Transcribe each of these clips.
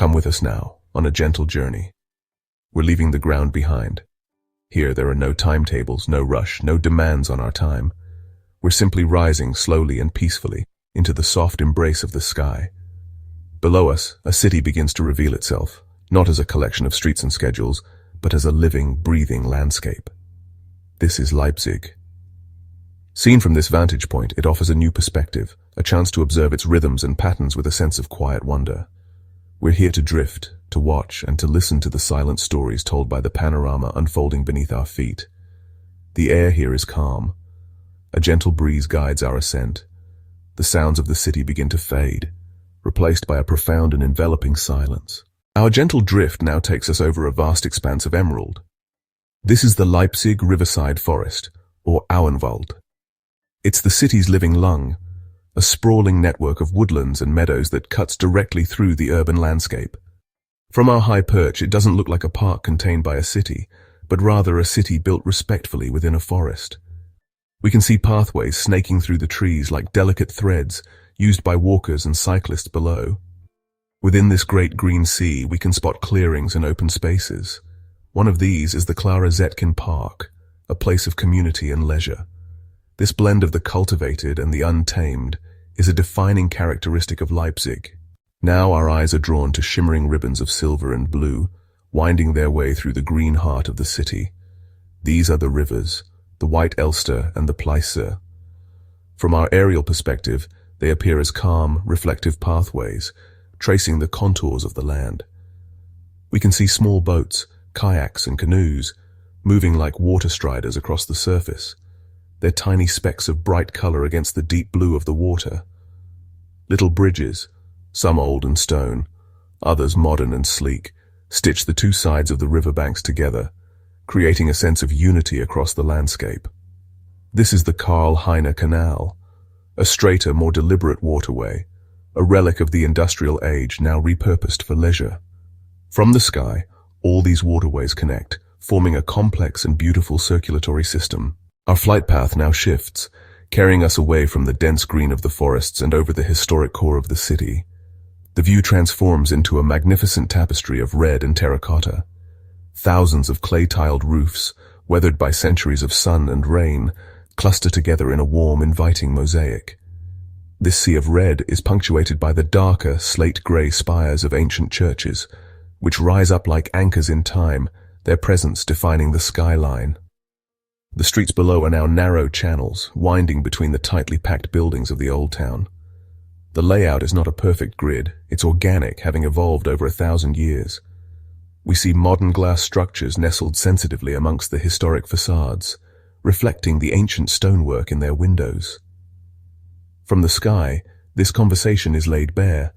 Come with us now, on a gentle journey. We're leaving the ground behind. Here there are no timetables, no rush, no demands on our time. We're simply rising slowly and peacefully into the soft embrace of the sky. Below us, a city begins to reveal itself, not as a collection of streets and schedules, but as a living, breathing landscape. This is Leipzig. Seen from this vantage point, it offers a new perspective, a chance to observe its rhythms and patterns with a sense of quiet wonder. We're here to drift, to watch, and to listen to the silent stories told by the panorama unfolding beneath our feet. The air here is calm. A gentle breeze guides our ascent. The sounds of the city begin to fade, replaced by a profound and enveloping silence. Our gentle drift now takes us over a vast expanse of emerald. This is the Leipzig riverside forest, or Auenwald. It's the city's living lung, a sprawling network of woodlands and meadows that cuts directly through the urban landscape. From our high perch, it doesn't look like a park contained by a city, but rather a city built respectfully within a forest. We can see pathways snaking through the trees like delicate threads used by walkers and cyclists below. Within this great green sea, we can spot clearings and open spaces. One of these is the Clara Zetkin Park, a place of community and leisure. This blend of the cultivated and the untamed is a defining characteristic of Leipzig. Now our eyes are drawn to shimmering ribbons of silver and blue, winding their way through the green heart of the city. These are the rivers, the white Elster and the Pleiße. From our aerial perspective, they appear as calm, reflective pathways, tracing the contours of the land. We can see small boats, kayaks and canoes, moving like water striders across the surface, their tiny specks of bright color against the deep blue of the water. Little bridges, some old and stone, others modern and sleek, stitch the two sides of the riverbanks together, creating a sense of unity across the landscape. This is the Karl-Heine Canal, a straighter, more deliberate waterway, a relic of the industrial age now repurposed for leisure. From the sky, all these waterways connect, forming a complex and beautiful circulatory system. Our flight path now shifts, carrying us away from the dense green of the forests and over the historic core of the city. The view transforms into a magnificent tapestry of red and terracotta. Thousands of clay-tiled roofs, weathered by centuries of sun and rain, cluster together in a warm, inviting mosaic. This sea of red is punctuated by the darker, slate-gray spires of ancient churches, which rise up like anchors in time, their presence defining the skyline. The streets below are now narrow channels, winding between the tightly packed buildings of the old town. The layout is not a perfect grid, it's organic, having evolved over 1,000 years. We see modern glass structures nestled sensitively amongst the historic facades, reflecting the ancient stonework in their windows. From the sky, this conversation is laid bare,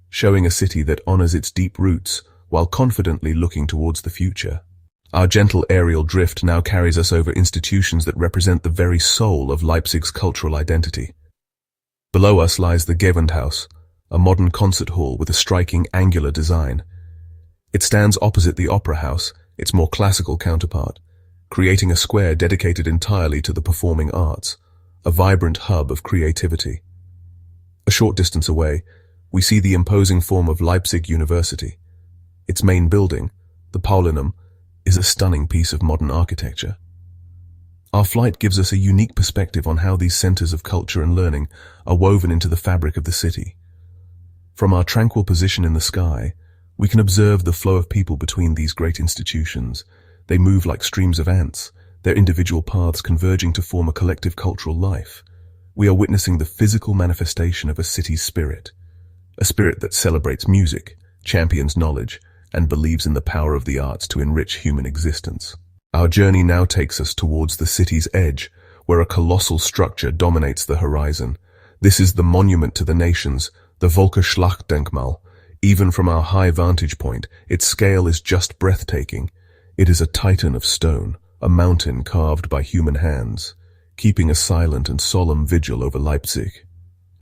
showing a city that honors its deep roots while confidently looking towards the future. Our gentle aerial drift now carries us over institutions that represent the very soul of Leipzig's cultural identity. Below us lies the Gewandhaus, a modern concert hall with a striking angular design. It stands opposite the Opera House, its more classical counterpart, creating a square dedicated entirely to the performing arts, a vibrant hub of creativity. A short distance away, we see the imposing form of Leipzig University. Its main building, the Paulinum, is a stunning piece of modern architecture. Our flight gives us a unique perspective on how these centers of culture and learning are woven into the fabric of the city. From our tranquil position in the sky, we can observe the flow of people between these great institutions. They move like streams of ants, their individual paths converging to form a collective cultural life. We are witnessing the physical manifestation of a city's spirit, a spirit that celebrates music, champions knowledge, and believes in the power of the arts to enrich human existence. Our journey now takes us towards the city's edge, where a colossal structure dominates the horizon. This is the monument to the nations, the Völkerschlachtdenkmal. Even from our high vantage point, its scale is just breathtaking. It is a titan of stone, a mountain carved by human hands, keeping a silent and solemn vigil over Leipzig.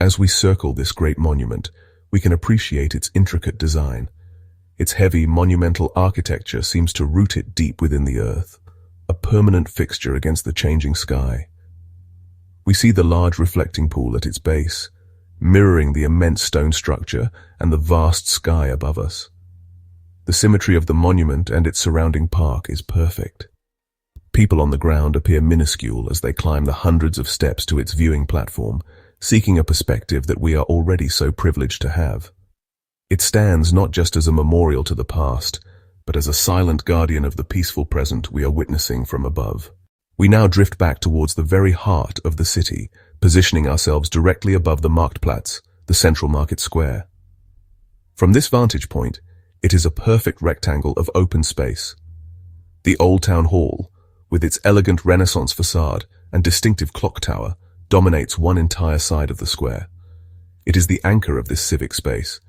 As we circle this great monument, we can appreciate its intricate design. Its heavy, monumental architecture seems to root it deep within the earth, a permanent fixture against the changing sky. We see the large reflecting pool at its base, mirroring the immense stone structure and the vast sky above us. The symmetry of the monument and its surrounding park is perfect. People on the ground appear minuscule as they climb the hundreds of steps to its viewing platform, seeking a perspective that we are already so privileged to have. It stands not just as a memorial to the past, but as a silent guardian of the peaceful present we are witnessing from above. We now drift back towards the very heart of the city, positioning ourselves directly above the Marktplatz, the central market square. From this vantage point, it is a perfect rectangle of open space. The Old Town Hall, with its elegant Renaissance facade and distinctive clock tower, dominates one entire side of the square. It is the anchor of this civic space.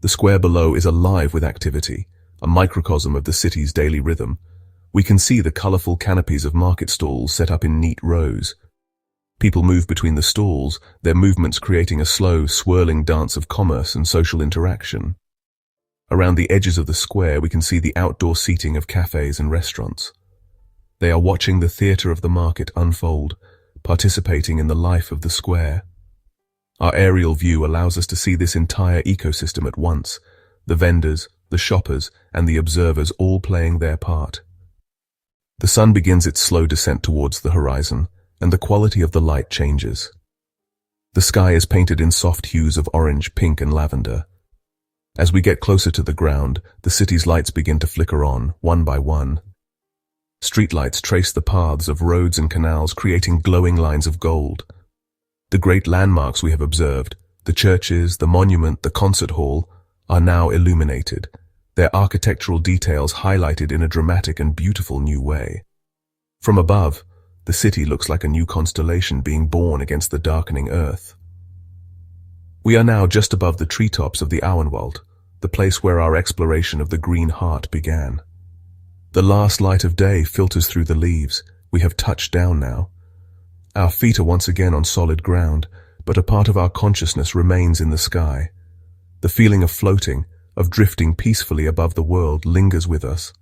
The square below is alive with activity, a microcosm of the city's daily rhythm. We can see the colorful canopies of market stalls set up in neat rows. People move between the stalls, their movements creating a slow, swirling dance of commerce and social interaction. Around the edges of the square, we can see the outdoor seating of cafes and restaurants. They are watching the theater of the market unfold, participating in the life of the square. Our aerial view allows us to see this entire ecosystem at once, the vendors, the shoppers, and the observers all playing their part. The sun begins its slow descent towards the horizon, and the quality of the light changes. The sky is painted in soft hues of orange, pink, and lavender. As we get closer to the ground, the city's lights begin to flicker on, one by one. Streetlights trace the paths of roads and canals, creating glowing lines of gold. The great landmarks we have observed, the churches, the monument, the concert hall, are now illuminated, their architectural details highlighted in a dramatic and beautiful new way. From above, the city looks like a new constellation being born against the darkening earth. We are now just above the treetops of the Auenwald, the place where our exploration of the Green Heart began. The last light of day filters through the leaves. We have touched down now. Our feet are once again on solid ground, but a part of our consciousness remains in the sky. The feeling of floating, of drifting peacefully above the world, lingers with us.